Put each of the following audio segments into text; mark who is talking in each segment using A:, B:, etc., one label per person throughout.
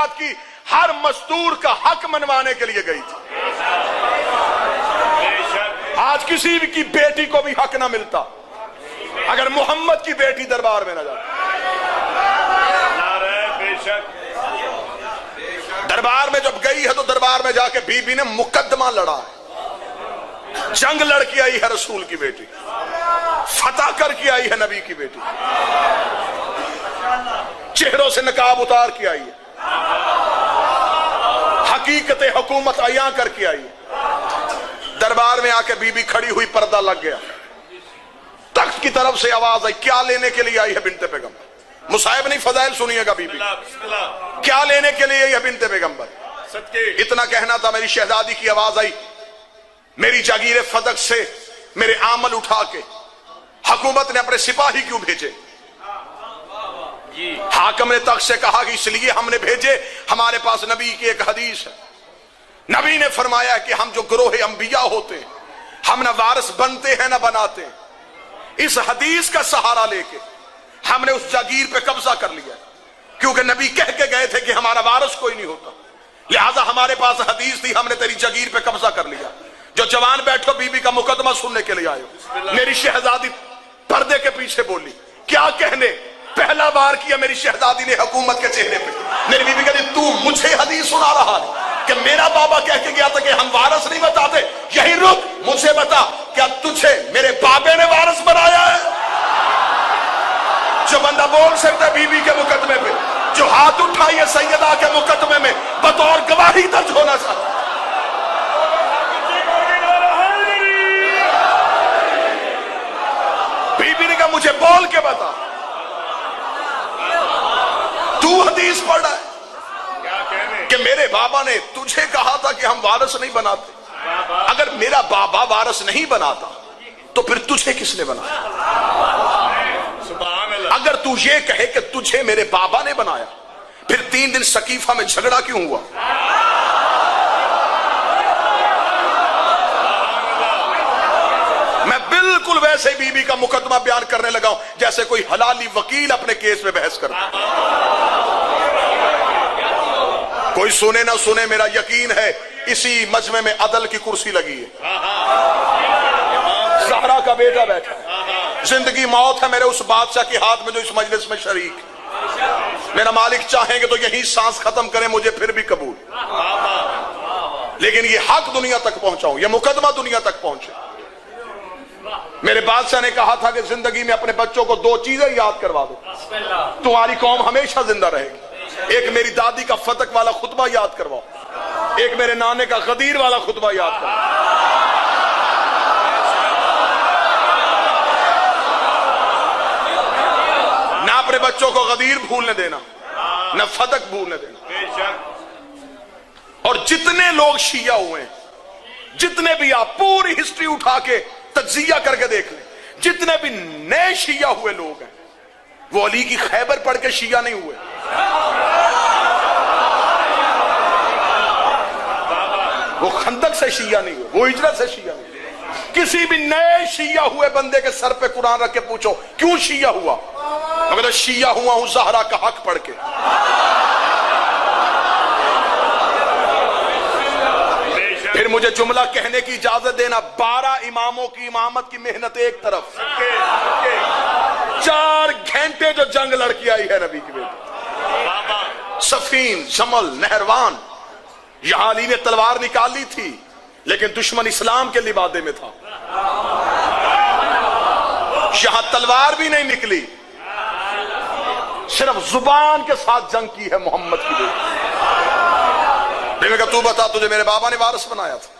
A: کائنات کی ہر مزدور کا حق منوانے کے لیے گئی تھی. آج کسی کی بیٹی کو بھی حق نہ ملتا اگر محمد کی بیٹی دربار میں نہ جاتی. دربار میں جب گئی ہے تو دربار میں جا کے بی بی نے مقدمہ لڑا ہے. جنگ لڑ کے آئی ہے رسول کی بیٹی, فتح کر کے آئی ہے نبی کی بیٹی, چہروں سے نقاب اتار کے آئی ہے, حقیقت حکومت عیاں کر کے آئی ہے. دربار میں آ کے بی بی کھڑی ہوئی, پردہ لگ گیا, تخت کی طرف سے آواز آئی, کیا لینے کے لیے آئی ہے بنت پیغمبر؟ مصائب نہیں, فضائل سنیے گا. بی بی کیا لینے کے لیے آئی ہے بنت پیغمبر؟ اتنا کہنا تھا, میری شہزادی کی آواز آئی, میری جاگیر فدق سے میرے عامل اٹھا کے حکومت نے اپنے سپاہی کیوں بھیجے؟ حاکم نے تخت سے کہا کہ اس لیے ہم نے بھیجے, ہمارے پاس نبی کی ایک حدیث ہے. نبی نے فرمایا کہ ہم جو گروہ انبیاء ہوتے ہیں ہم نہ وارث بنتے ہیں نہ بناتے ہیں. اس حدیث کا سہارا لے کے ہم نے اس جاگیر پہ قبضہ کر لیا, کیونکہ نبی کہہ کے گئے تھے کہ ہمارا وارث کوئی نہیں ہوتا, لہذا ہمارے پاس حدیث تھی, ہم نے تیری جاگیر پہ قبضہ کر لیا. جو جوان بیٹھو بی بی کا مقدمہ سننے کے لیے آئے ہو. میری شہزادی پردے کے پیچھے بولی, کیا کہنے؟ پہلا بار کیا میری شہزادی نے حکومت کے چہرے پہ. میری بی بی کہتی, تو مجھے حدیث سنا رہا ہے کہ میرا بابا کہہ کے گیا تھا کہ ہم وارث نہیں بتاتے, یہی رک, مجھے بتا کیا تجھے میرے بابے نے وارث بنایا ہے؟ جو بندہ بول سکتا ہے بی بی کے مقدمے پہ, جو ہاتھ اٹھائیے سیدہ کے مقدمے میں بطور گواہی درج ہونا چاہتا. بی بی نے کہا مجھے بول کے بتا, تو حدیث پڑھ رہا ہے کہ میرے بابا نے تجھے کہا تھا کہ ہم وارث نہیں بناتے. اگر میرا بابا وارث نہیں بناتا تو پھر تجھے کس نے بنایا؟ اگر تو یہ کہے کہ تجھے میرے بابا نے بنایا, پھر 3 دن سقیفہ میں جھگڑا کیوں ہوا؟ میں بالکل ویسے بی بی کا مقدمہ بیان کرنے لگا ہوں جیسے کوئی حلالی وکیل اپنے کیس میں بحث کرتا. کوئی سنے نہ سنے, میرا یقین ہے اسی مجمع میں عدل کی کرسی لگی ہے, زہرا کا بیٹا بیٹھا ہے, زندگی موت ہے میرے اس بادشاہ کے ہاتھ میں جو اس مجلس میں شریک ہے. میرا مالک چاہیں گے تو یہی سانس ختم کریں, مجھے پھر بھی قبول, لیکن یہ حق دنیا تک پہنچاؤں, یہ مقدمہ دنیا تک پہنچے. میرے بادشاہ نے کہا تھا کہ زندگی میں اپنے بچوں کو 2 چیزیں یاد کروا دو, تمہاری قوم ہمیشہ زندہ رہے گی. ایک میری دادی کا فتق والا خطبہ یاد کرواؤ, ایک میرے نانے کا غدیر والا خطبہ یاد کرواؤ. نہ اپنے بچوں کو غدیر بھولنے دینا, نہ فتق بھولنے دینا. اور جتنے لوگ شیعہ ہوئے ہیں, جتنے بھی آپ پوری ہسٹری اٹھا کے تجزیہ کر کے دیکھ لیں, جتنے بھی نئے شیعہ ہوئے لوگ ہیں وہ علی کی خیبر پڑھ کے شیعہ نہیں ہوئے, وہ خندق سے شیعہ نہیں ہوئے, وہ ہجرت سے شیعہ نہیں ہوئے. کسی بھی نئے شیعہ ہوئے بندے کے سر پہ قرآن رکھ کے پوچھو کیوں شیعہ ہوا, مگر شیعہ ہوا ہوں زہرا کا حق پڑھ کے. پھر مجھے جملہ کہنے کی اجازت دینا, 12 اماموں کی امامت کی محنت ایک طرف, 4 گھنٹے جو جنگ لڑکی آئی ہے نبی کی بیٹی, صفین, جمل, نہروان. یہاں علی نے تلوار نکالی تھی لیکن دشمن اسلام کے لبادے میں تھا. یہاں تلوار بھی نہیں نکلی, صرف زبان کے ساتھ جنگ کی ہے محمد کی بیٹی. تو بتا تجھے میرے بابا نے وارث بنایا تھا,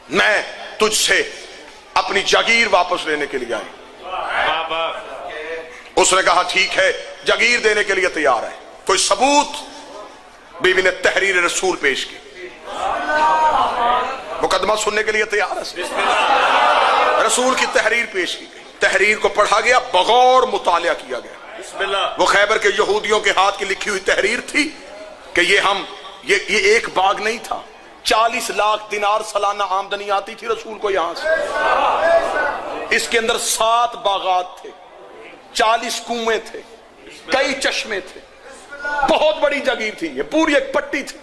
A: میں تجھ سے اپنی جاگیر واپس لینے کے لیے آئی. اس نے کہا ٹھیک ہے, جاگیر دینے کے لیے تیار ہے. کوئی ثبوت؟ بی بی نے تحریر رسول پیش کی, مقدمہ سننے کے لیے تیار ہے. رسول کی تحریر پیش کی گئی, تحریر کو پڑھا گیا, بغور مطالعہ کیا گیا. وہ خیبر کے یہودیوں کے ہاتھ کی لکھی ہوئی تحریر تھی کہ یہ ایک باغ نہیں تھا, 40 لاکھ دینار سالانہ آمدنی آتی تھی رسول کو یہاں سے. اس کے اندر 7 باغات تھے, 40 کنویں تھے, کئی چشمے تھے, بہت بڑی جگیر تھی، یہ پوری ایک پٹی تھی.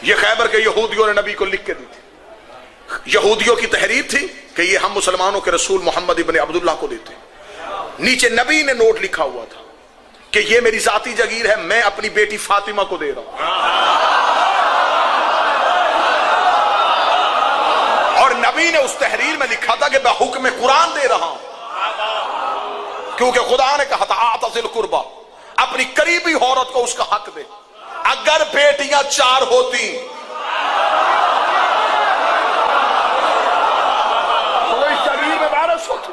A: یہ خیبر کے یہودیوں نے نبی کو لکھ کے دی تھی. یہودیوں کی تحریر تھی کہ یہ ہم مسلمانوں کے رسول محمد ابن عبداللہ کو دیتے. نیچے نبی نے نوٹ لکھا ہوا تھا کہ یہ میری ذاتی جگیر ہے، میں اپنی بیٹی فاطمہ کو دے رہا ہوں. اور نبی نے اس تحریر میں لکھا تھا کہ میں حکم قرآن دے رہا ہوں، کیونکہ خدا نے کہا تھا آت ذی القربی، اپنی قریبی عورت کو اس کا حق دے. اگر بیٹیاں 4 ہوتی تو وہ اس جگیر میں وارث ہوتی.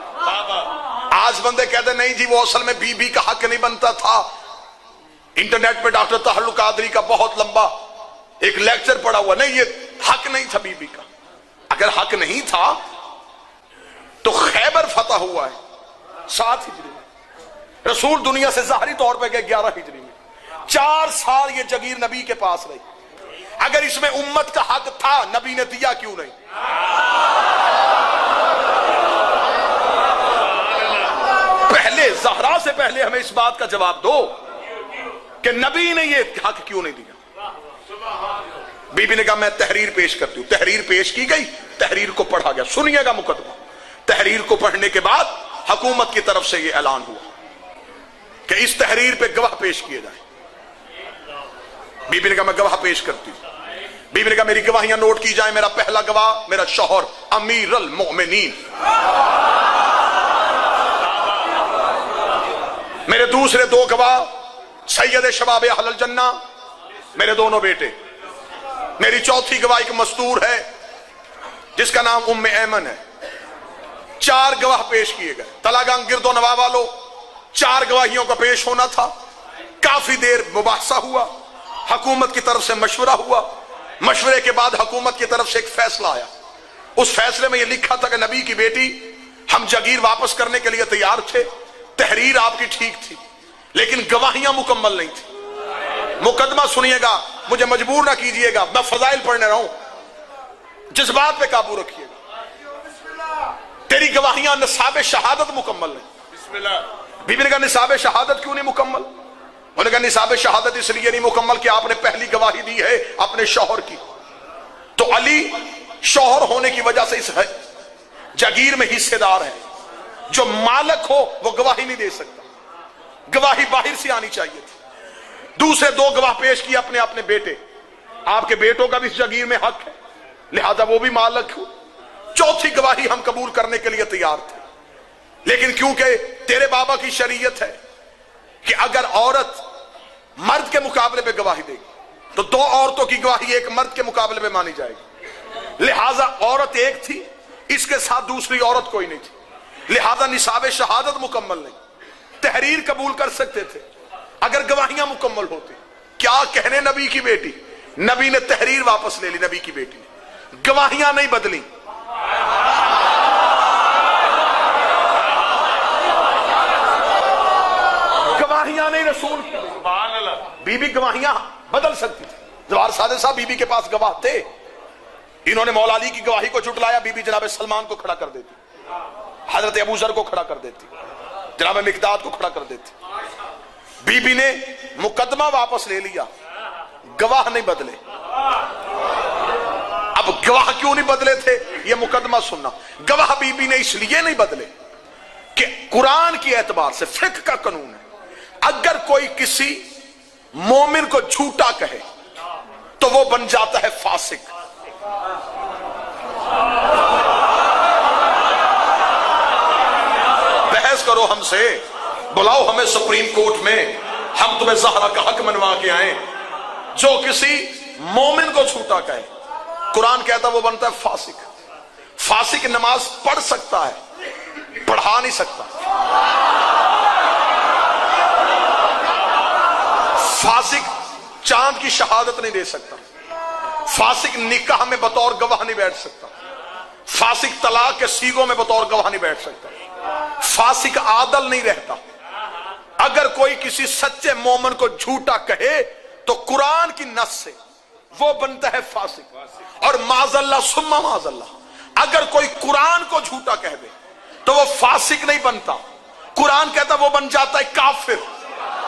A: آج بندے کہتے نہیں جی وہ اصل میں بی بی کا حق نہیں بنتا تھا. انٹرنیٹ پہ ڈاکٹر طاہر القادری کا بہت لمبا ایک لیکچر پڑا ہوا، نہیں یہ حق نہیں تھا بی بی کا. اگر حق نہیں تھا تو خیبر فتح ہوا ہے 7 ہجری میں، رسول دنیا سے ظاہری طور پہ گئے 11 ہجری میں. 4 سال یہ جگیر نبی کے پاس رہی. اگر اس میں امت کا حق تھا نبی نے دیا کیوں نہیں؟ پہلے زہرا سے پہلے ہمیں اس بات کا جواب دو کہ نبی نے یہ حق کیوں نہیں دیا. بی بی نے کہا میں تحریر پیش کرتی ہوں. تحریر پیش کی گئی، تحریر کو پڑھا گیا. سنیے گا مقدمہ. تحریر کو پڑھنے کے بعد حکومت کی طرف سے یہ اعلان ہوا کہ اس تحریر پہ گواہ پیش کیے جائیں. بی بی نے کہا میں گواہ پیش کرتی ہوں. بی بی نے کہا میری گواہیاں نوٹ کی جائیں. میرا پہلا گواہ میرا شوہر امیر المؤمنین، میرے دوسرے 2 گواہ سید شباب اہل الجنہ، میرے دونوں بیٹے. میری چوتھی گواہ ایک مستور ہے جس کا نام ام ایمن ہے. 4 گواہ پیش کیے گئے. تلاگان گرد و نواح والوں 4 گواہیوں کا پیش ہونا تھا. کافی دیر مباحثہ ہوا، حکومت کی طرف سے مشورہ ہوا. مشورے کے بعد حکومت کی طرف سے ایک فیصلہ آیا. اس فیصلے میں یہ لکھا تھا کہ نبی کی بیٹی ہم جگیر واپس کرنے کے لیے تیار تھے. تحریر آپ کی ٹھیک تھی لیکن گواہیاں مکمل نہیں تھی. مقدمہ سنیے گا، مجھے مجبور نہ کیجئے گا، میں فضائل پڑھنے رہا ہوں. جذبات پہ قابو رکھیے گا. تیری گواہیاں نصاب شہادت مکمل نہیں. بی بی نے کہا نصاب شہادت کیوں نہیں مکمل؟ انہوں نے کہا نصاب شہادت اس لیے نہیں مکمل کہ آپ نے پہلی گواہی دی ہے اپنے شوہر کی، تو علی شوہر ہونے کی وجہ سے اس جگیر میں حصے دار ہے. جو مالک ہو وہ گواہی نہیں دے سکتا، گواہی باہر سے آنی چاہیے تھی. دوسرے 2 گواہ پیش کیے اپنے اپنے بیٹے. آپ کے بیٹوں کا بھی اس جگیر میں حق ہے لہذا وہ بھی مالک ہو. چوتھی گواہی ہم قبول کرنے کے لیے تیار تھے لیکن کیونکہ تیرے بابا کی شریعت ہے کہ اگر عورت مرد کے مقابلے پہ گواہی دے گی تو 2 عورتوں کی گواہی ایک مرد کے مقابلے پہ مانی جائے گی. لہذا عورت ایک تھی، اس کے ساتھ دوسری عورت کوئی نہیں تھی، لہذا نصاب شہادت مکمل نہیں. تحریر قبول کر سکتے تھے اگر گواہیاں مکمل ہوتی. کیا کہنے نبی کی بیٹی، نبی نے تحریر واپس لے لی. نبی کی بیٹی نے گواہیاں نہیں بدلی. گواہیاں نہیں رسول کی. بی بی گواہیاں بدل سکتی تھی. جوار صادق صاحب بی بی کے پاس گواہ تھے. انہوں نے مولا علی کی گواہی کو جھٹلایا، بی بی جناب سلمان کو کھڑا کر دیتی، حضرت ابو ذر کو کھڑا کر دیتی، جناب مقداد کو کھڑا کر دیتی. بی بی نے مقدمہ واپس لے لیا، گواہ نہیں بدلے. اب گواہ کیوں نہیں بدلے تھے یہ مقدمہ سننا. گواہ بی بی نے اس لیے نہیں بدلے کہ قرآن کی اعتبار سے فقہ کا قانون ہے اگر کوئی کسی مومن کو جھوٹا کہے تو وہ بن جاتا ہے فاسق. بحث کرو ہم سے، بلاؤ ہمیں سپریم کورٹ میں، ہم تمہیں زہرا کا حق منوا کے آئیں. جو کسی مومن کو جھوٹا کہے قرآن کہتا ہے وہ بنتا ہے فاسق. فاسق نماز پڑھ سکتا ہے، پڑھا نہیں سکتا. فاسق چاند کی شہادت نہیں دے سکتا. فاسق نکاح میں بطور گواہ نہیں بیٹھ سکتا. فاسق طلاق کے سیغوں میں بطور گواہ نہیں بیٹھ سکتا. فاسق عادل نہیں رہتا. اگر کوئی کسی سچے مومن کو جھوٹا کہے تو قرآن کی نص سے وہ بنتا ہے فاسق. اور معاذ اللہ ثم معاذ اللہ اگر کوئی قرآن کو جھوٹا کہہ دے تو وہ فاسق نہیں بنتا. قرآن کہتا وہ بن جاتا ہے کافر.